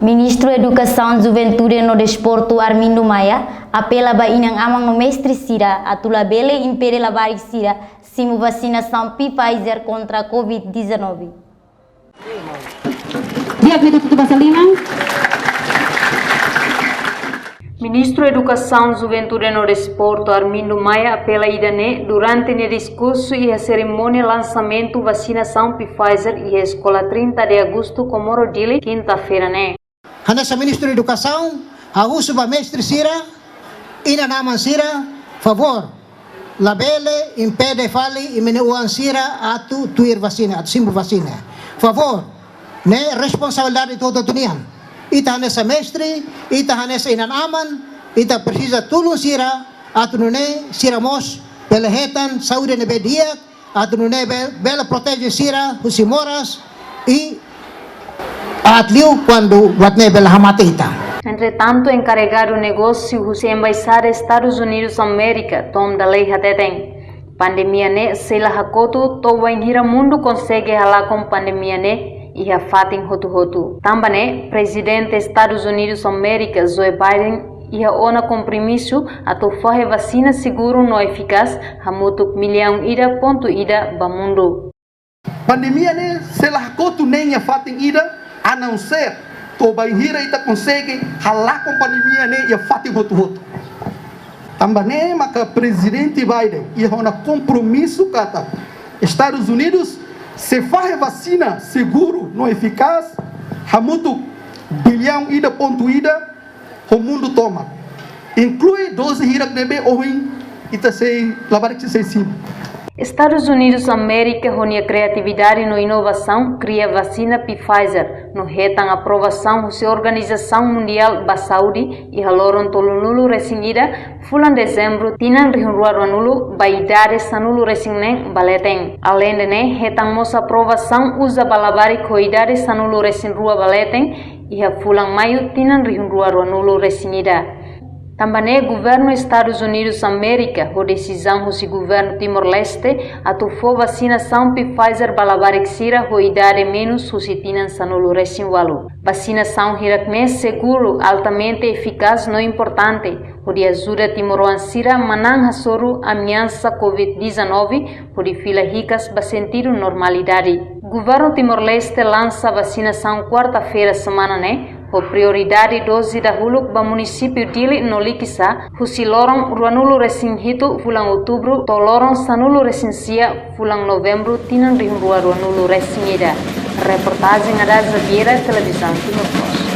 Ministro Educação, Juventude e no Desporto Armindo Maia apela ba inang amang no mestre Sira atula bele impere labari Sira simu vacinação Pfizer contra a Covid-19. Ministro Educação, Juventude e no Desporto Armindo Maia apela idane durante o discurso e a cerimônia lançamento vacinação Pfizer e a escola 30 de agosto Comoro Dili, quinta-feira, né? Hanessa Ministro da Educação, a uso ba mestre Sira, ina naman Sira, favor, labele, impede fali, iminuan Sira, atu tuir vacina, atu simbo vacina. Favor, ne responsabilidade todo tunian. Ita hanessa mestre, ita hanessa inanaman, ita precisa tulong Sira, atu nune Sira mos, belehetan, saúde nebe diak, atu nune bela protege Sira, husimoras, e atliu quando watnebel hamatita. Entretanto, encarregado do negócio José Embaixada Estados Unidos da América, Tom Dalei Hateten. Pandemia ne sela hakotu to wainhira mundo consegue halar com pandemia ne e hafatin hotu. Também presidente Estados Unidos da América Joe Biden e a ona compromisso a to fazer vacina seguro no eficaz hamutuk milhão ida ba mundo. Pandemia ne sela hakotu nem hafatin ida a não ser que bainhira ita consegue halar com pandemia ne e fatin hotu. Também maka presidente Biden e hona compromisso kata Estados Unidos se faz vacina seguro no eficaz hamutu bilhão ida ponto ida o mundo toma. Inclui 12 hirak nebe ohin ita sei labar que sei sim. Estados Unidos da América, com a criatividade e inovação, cria vacina Pfizer, no retan aprovação da Organização Mundial da Saúde e haloron tolunulu resinida, fulan dezembro, tinan rihunruaruanulu, baidare sanulu resinen baleten. Além de ne, retan mos aprovação usa balabari coidare sanulu resinrua baleten, e a fulan maio tinan rihunruaruanulu resinida. Também o governo dos Estados Unidos da América, a decisão do governo Timor-Leste, atufou vacinação Pfizer balabarik sira com idade menos susitinan sanulu resinwalu. Vacinação hirakme seguro, altamente eficaz, não importante, o de ajuda Timoroan sira manang hasoru ameaça Covid-19, o de fila ricas ba sentido normalidade. O governo Timor-Leste lança vacinação quarta-feira semana, né? O prioridade dose da huluk ba município dili no Likisa, husiloron ruanulu resin hitu fulang outubro, toloron sanulu resinsia fulang novembro tinan rihunrua ruanulu resinida. Reportagem Araza Vieira, Televisão Timor-Leste.